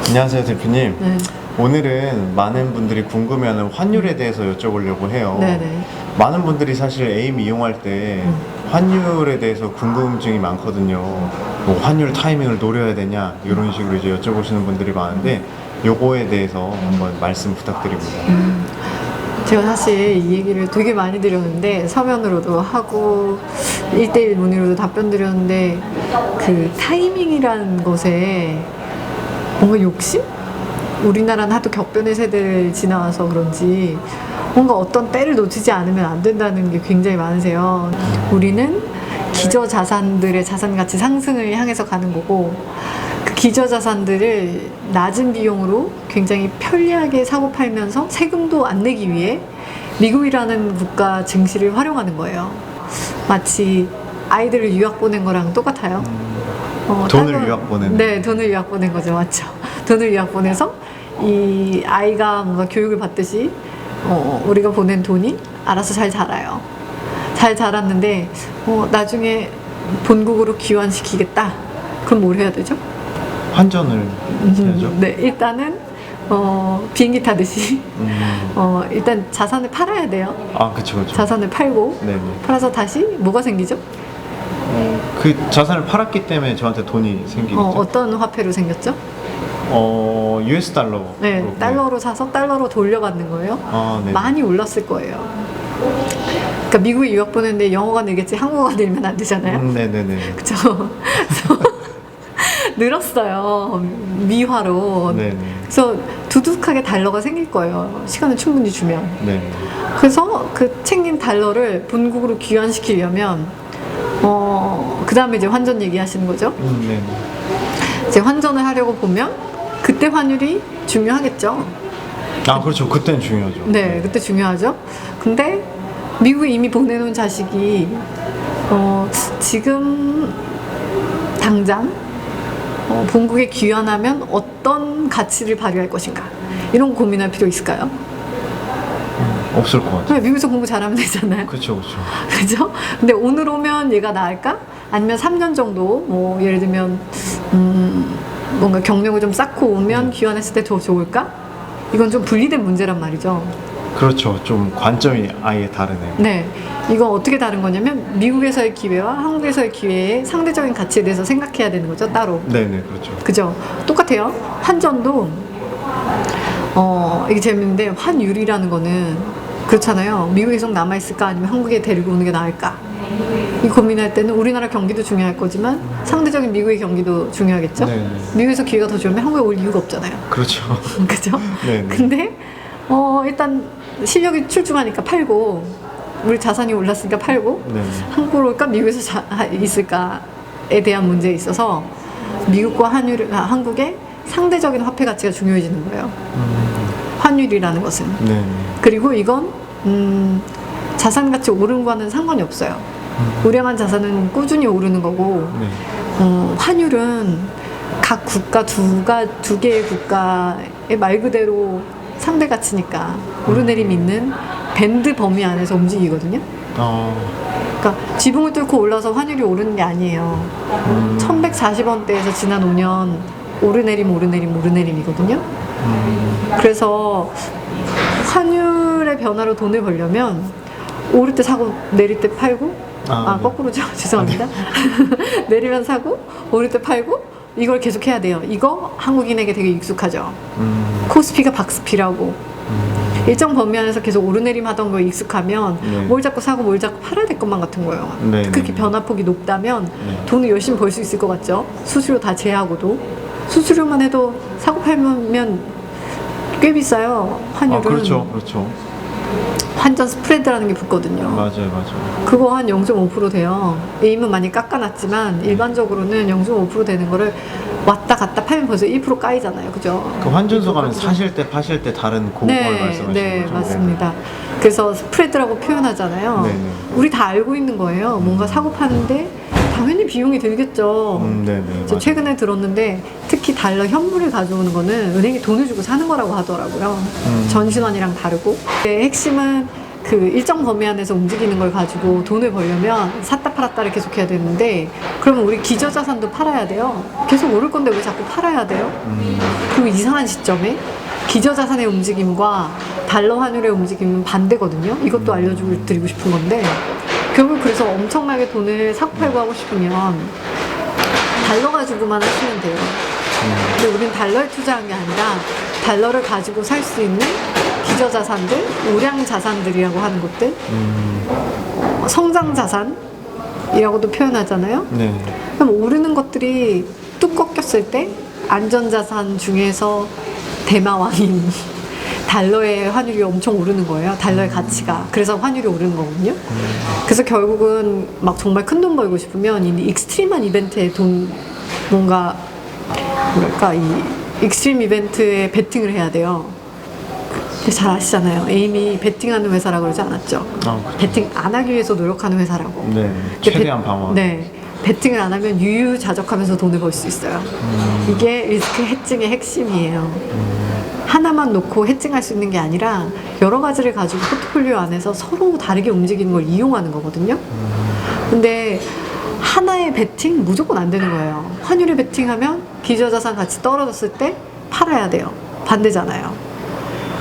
안녕하세요, 대표님. 네. 오늘은 많은 분들이 궁금해하는 환율에 대해서 여쭤보려고 해요. 네네. 많은 분들이 사실 에임 이용할 때 환율에 대해서 궁금증이 많거든요. 뭐 환율 타이밍을 노려야 되냐 이런 식으로 이제 여쭤보시는 분들이 많은데 요거에 대해서 한번 말씀 부탁드립니다. 제가 사실 이 얘기를 되게 많이 드렸는데 서면으로도 하고 1대1 문의로도 답변 드렸는데 그 타이밍이라는 것에 뭔가 욕심? 우리나라는 하도 격변의 세대를 지나와서 그런지 뭔가 어떤 때를 놓치지 않으면 안 된다는 게 굉장히 많으세요. 우리는 기저자산들의 자산가치 상승을 향해서 가는 거고 그 기저자산들을 낮은 비용으로 굉장히 편리하게 사고 팔면서 세금도 안 내기 위해 미국이라는 국가 증시를 활용하는 거예요. 마치 아이들을 유학 보낸 거랑 똑같아요. 돈을 유학 보내는. 네, 돈을 유학 보낸 거죠. 맞죠. 돈을 유학 보내서 이 아이가 뭔가 교육을 받듯이 우리가 보낸 돈이 알아서 잘 자라요. 잘 자랐는데 나중에 본국으로 귀환시키겠다. 그럼 뭘 해야 되죠? 환전을 해야죠. 네, 일단은 비행기 타듯이 일단 자산을 팔아야 돼요. 아, 그쵸. 자산을 팔고 네네. 팔아서 다시 뭐가 생기죠? 그 자산을 팔았기 때문에 저한테 돈이 생기겠죠. 어떤 화폐로 생겼죠? US 달러. 네, 달러로 사서 달러로 돌려받는 거예요. 아, 네. 많이 올랐을 거예요. 그러니까 미국에 유학 보냈는데 영어가 늘겠지 한국어가 늘면 안 되잖아요. 네네네. 그쵸? 그래서 늘었어요. 미화로. 네네. 그래서 두둑하게 달러가 생길 거예요. 시간을 충분히 주면. 네. 그래서 그 챙긴 달러를 본국으로 귀환시키려면 그 다음에 이제 환전 얘기하시는 거죠. 네네. 이제 환전을 하려고 보면 그때 환율이 중요하겠죠. 아, 그렇죠. 그때는 중요하죠. 네, 그때 중요하죠. 근데 미국에 이미 보내놓은 자식이 지금 당장 본국에 귀환하면 어떤 가치를 발휘할 것인가 이런 고민할 필요 있을까요? 없을 것 같아요. 네, 미국에서 공부 잘하면 되잖아요. 그렇죠. 그죠? 근데 오늘 오면 얘가 나을까? 아니면 3년 정도 뭐 예를 들면 뭔가 경력을 좀 쌓고 오면 귀환했을 때 더 좋을까? 이건 좀 분리된 문제란 말이죠. 그렇죠. 좀 관점이 아예 다르네요. 네, 이거 어떻게 다른 거냐면 미국에서의 기회와 한국에서의 기회의 상대적인 가치에 대해서 생각해야 되는 거죠, 따로. 네네, 그렇죠. 그죠? 똑같아요. 환전도 이게 재밌는데 환율이라는 거는 그렇잖아요. 미국에 계속 남아있을까 아니면 한국에 데리고 오는 게 나을까? 이 고민할 때는 우리나라 경기도 중요할 거지만 상대적인 미국의 경기도 중요하겠죠? 네네. 미국에서 기회가 더 좋으면 한국에 올 이유가 없잖아요. 그렇죠. 그죠? 네네. 근데 일단 실력이 출중하니까 팔고 우리 자산이 올랐으니까 팔고 네네. 한국으로 올까 미국에서 있을까에 대한 문제에 있어서 미국과 한국의 상대적인 화폐 가치가 중요해지는 거예요. 환율이라는 것은. 네네. 그리고 이건 자산 가치 오른 거와는 상관이 없어요. 우량한 자산은 꾸준히 오르는 거고 네. 환율은 각 국가 두 개의 국가의 말 그대로 상대 가치니까 오르내림 있는 밴드 범위 안에서 움직이거든요. 그러니까 지붕을 뚫고 올라서 환율이 오르는 게 아니에요. 1140원대에서 지난 5년 오르내림이거든요. 그래서 환율의 변화로 돈을 벌려면 오를 때 사고 내릴 때 팔고 네. 거꾸로죠. 죄송합니다. 내리면 사고 오를 때 팔고 이걸 계속 해야 돼요. 이거 한국인에게 되게 익숙하죠. 코스피가 박스피라고 일정 범위 안에서 계속 오르내림 하던 거에 익숙하면 네. 뭘 자꾸 사고 뭘 자꾸 팔아야 될 것만 같은 거예요. 네, 그렇게 네. 변화폭이 높다면 네. 돈을 열심히 벌 수 있을 것 같죠. 수수료 다 제하고도 수수료만 해도 사고 팔면 꽤 비싸요. 환율은. 그렇죠. 환전 스프레드라는 게 붙거든요. 맞아요. 그거 한 0.5% 돼요. 에임은 많이 깎아놨지만 일반적으로는 0.5% 되는 거를 왔다 갔다 팔면 벌써 1% 까이잖아요. 그죠? 그 환전소 가면 사실 때 파실 때 다른 그걸 말씀하시는 네, 거죠? 맞습니다. 그래서 스프레드라고 표현하잖아요. 네네. 우리 다 알고 있는 거예요. 뭔가 사고 파는데 당연히 비용이 들겠죠. 네네. 저 맞아요. 최근에 들었는데 특히 달러 현물을 가져오는 거는 은행이 돈을 주고 사는 거라고 하더라고요. 전신환이랑 다르고. 핵심은 그 일정 범위 안에서 움직이는 걸 가지고 돈을 벌려면 샀다 팔았다를 계속 해야 되는데 그러면 우리 기저자산도 팔아야 돼요. 계속 오를 건데 왜 자꾸 팔아야 돼요? 그리고 이상한 시점에 기저자산의 움직임과 달러 환율의 움직임은 반대거든요. 이것도 알려드리고 싶은 건데 결국 그래서 엄청나게 돈을 사고 팔고 하고 싶으면 달러 가지고만 하시면 돼요. 근데 우린 달러에 투자한 게 아니라 달러를 가지고 살 수 있는 기저자산들, 우량 자산들이라고 하는 것들, 성장 자산이라고도 표현하잖아요. 네. 그럼 오르는 것들이 뚝 꺾였을 때 안전자산 중에서 대마왕인 달러의 환율이 엄청 오르는 거예요. 달러의 가치가. 그래서 환율이 오르는 거거든요. 그래서 결국은 막 정말 큰 돈 벌고 싶으면 이 익스트림한 이벤트에 뭔가 뭐랄까 이 익스트림 이벤트에 베팅을 해야 돼요. 잘 아시잖아요. 에임이 베팅하는 회사라고 그러지 않았죠? 아, 그렇죠. 베팅 안 하기 위해서 노력하는 회사라고. 네. 최대한 방어. 네. 베팅을 안 하면 유유자적하면서 돈을 벌 수 있어요. 이게 리스크 해칭의 핵심이에요. 하나만 놓고 해칭할 수 있는 게 아니라 여러 가지를 가지고 포트폴리오 안에서 서로 다르게 움직이는 걸 이용하는 거거든요. 근데 하나의 베팅 무조건 안 되는 거예요. 환율에 베팅하면 기저자산 가치 떨어졌을 때 팔아야 돼요. 반대잖아요.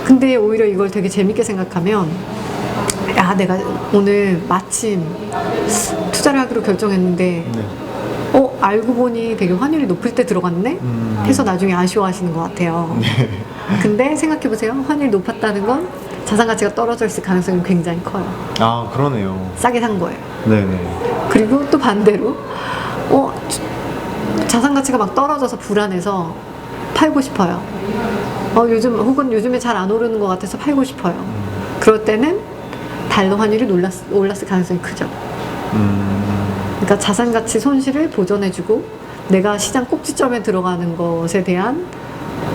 근데 오히려 이걸 되게 재밌게 생각하면 야 내가 오늘 마침 투자를 하기로 결정했는데 네. 알고 보니 되게 환율이 높을 때 들어갔네? 해서 나중에 아쉬워하시는 것 같아요. 근데 생각해보세요. 환율이 높았다는 건 자산 가치가 떨어져 있을 가능성이 굉장히 커요. 아, 그러네요. 싸게 산 거예요. 네네. 그리고 또 반대로 자산 가치가 막 떨어져서 불안해서 팔고 싶어요. 혹은 요즘에 잘 안 오르는 것 같아서 팔고 싶어요. 그럴 때는 달러 환율이 올랐을 가능성이 크죠. 그러니까 자산 가치 손실을 보전해주고 내가 시장 꼭지점에 들어가는 것에 대한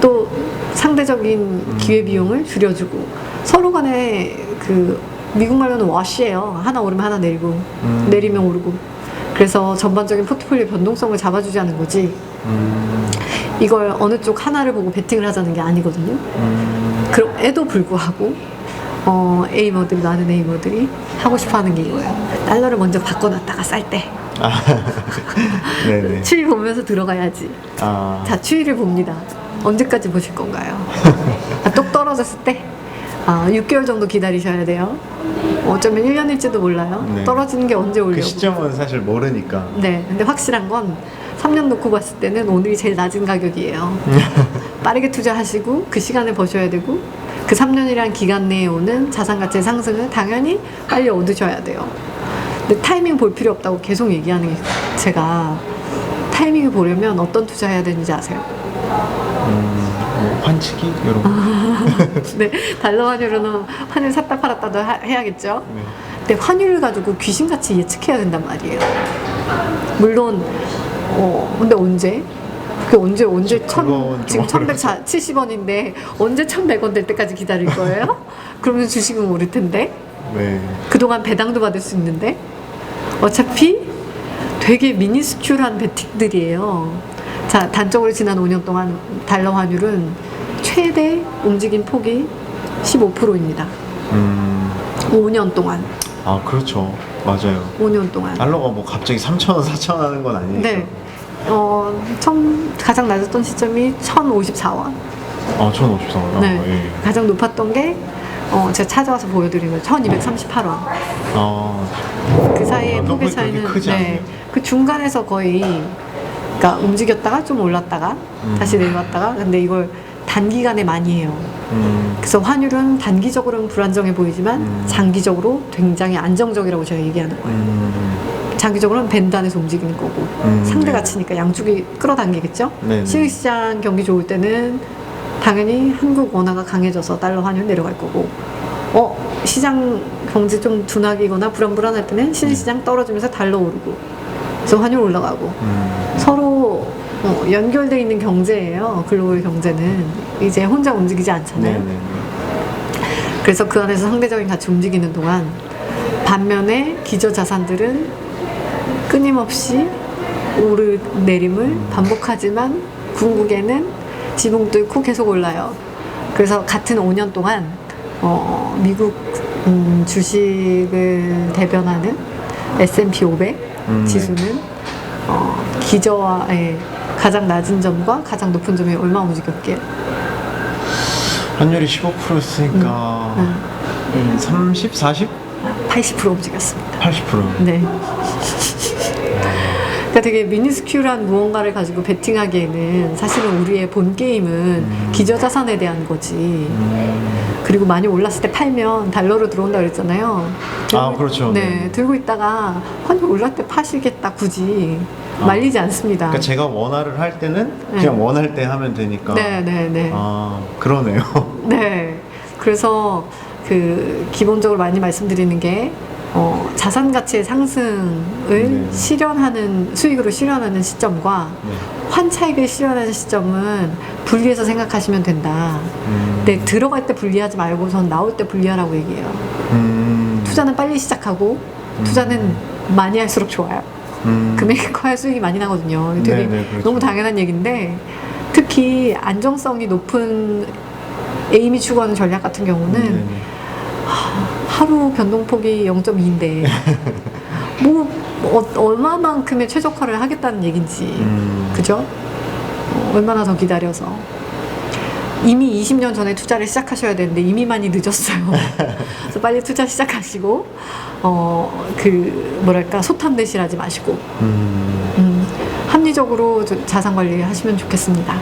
또 상대적인 기회 비용을 줄여주고 서로 간에 그 미국 말로는 워시예요. 하나 오르면 하나 내리고 내리면 오르고 그래서 전반적인 포트폴리오 변동성을 잡아주자는 거지. 이걸 어느 쪽 하나를 보고 베팅을 하자는 게 아니거든요. 그럼에도 불구하고 에이머들이 많은 에이머들이 하고 싶어하는 게 이거예요. 달러를 먼저 바꿔놨다가 쌀 때 네네. 추이 보면서 들어가야지. 아. 자, 추이를 봅니다. 언제까지 보실 건가요? 똑 떨어졌을 때 6개월 정도 기다리셔야 돼요. 어쩌면 1년일지도 몰라요. 네. 떨어지는 게 언제 올려고. 그 시점은 사실 모르니까. 네, 근데 확실한 건 3년 놓고 봤을 때는 오늘이 제일 낮은 가격이에요. 빠르게 투자하시고 그 시간을 버셔야 되고 그 3년이란 기간 내에 오는 자산 가치의 상승을 당연히 빨리 얻으셔야 돼요. 근데 타이밍 볼 필요 없다고 계속 얘기하는 게 제가 타이밍을 보려면 어떤 투자해야 되는지 아세요? 뭐 환치기 이런 거. 네, 달러 환율로는 환율 샀다 팔았다도 해야겠죠. 네. 근데 환율을 가지고 귀신같이 예측해야 된단 말이에요. 물론 근데 언제? 지금 그건 좀 1170원인데 언제 1100원 될 때까지 기다릴 거예요? 그러면 주식은 오를 텐데 네. 그동안 배당도 받을 수 있는데 어차피 되게 미니스큐한 베팅들이에요. 자, 단적으로 지난 5년 동안 달러 환율은 최대 움직임 폭이 15%입니다. 5년 동안. 아, 그렇죠. 맞아요. 5년 동안. 달러가 뭐 갑자기 3,000원, 4,000원 하는 건 아니니까. 네. 가장 낮았던 시점이 1,054원. 아, 1,054원. 네. 예. 가장 높았던 게 제가 찾아와서 보여드린 거예요. 1,238원. 아, 그 사이에 너무 폭의 차이는 그렇게 크지 않네요. 그 중간에서 거의 그러니까 움직였다가 좀 올랐다가 다시 내려왔다가 근데 이걸 단기간에 많이 해요. 그래서 환율은 단기적으로는 불안정해 보이지만 장기적으로 굉장히 안정적이라고 제가 얘기하는 거예요. 장기적으로는 밴드 안에서 움직이는 거고 상대 네. 가치니까 양쪽이 끌어당기겠죠. 네, 네. 시장 경기 좋을 때는 당연히 한국 원화가 강해져서 달러 환율 내려갈 거고 시장 경제 좀 둔하기거나 불안할 때는 신시장 떨어지면서 달러 오르고 그래서 환율 올라가고 서로 연결되어 있는 경제예요. 글로벌 경제는 이제 혼자 움직이지 않잖아요. 네네. 그래서 그 안에서 상대적인 가치 움직이는 동안 반면에 기저자산들은 끊임없이 오르내림을 반복하지만 궁극에는 지붕 뚫고 계속 올라요. 그래서 같은 5년 동안 미국 주식을 대변하는 S&P 500 네. 지수는 기저와의 가장 낮은 점과 가장 높은 점이 얼마 움직였게요? 환율이 15%였으니까 30, 40, 80% 움직였습니다. 80%. 네. 그러니까 되게 미니스큐한 무언가를 가지고 베팅하기에는 사실은 우리의 본 게임은 기저자산에 대한 거지. 그리고 많이 올랐을 때 팔면 달러로 들어온다 그랬잖아요. 그렇죠. 네, 네. 들고 있다가 환율 올랐을 때 파시겠다 굳이 말리지 않습니다. 그러니까 제가 원화를 할 때는 네. 그냥 원할 때 하면 되니까. 네, 네, 네. 그러네요. 네. 그래서 그 기본적으로 많이 말씀드리는 게 자산 가치의 상승을 네. 실현하는 수익으로 실현하는 시점과 네. 환차익을 실현하는 시점은 분리해서 생각하시면 된다. 근데 들어갈 때 분리하지 말고선 나올 때 분리하라고 얘기해요. 투자는 빨리 시작하고 투자는 많이 할수록 좋아요. 금액이 커야 수익이 많이 나거든요. 되게 네, 그렇죠. 너무 당연한 얘기인데 특히 안정성이 높은 에임이 추구하는 전략 같은 경우는 네. 하루 변동폭이 0.2인데 뭐 얼마만큼의 최적화를 하겠다는 얘긴지 그죠? 얼마나 더 기다려서 이미 20년 전에 투자를 시작하셔야 되는데 이미 많이 늦었어요. 그래서 빨리 투자 시작하시고 그 뭐랄까 소탐대실하지 마시고 합리적으로 자산 관리 하시면 좋겠습니다.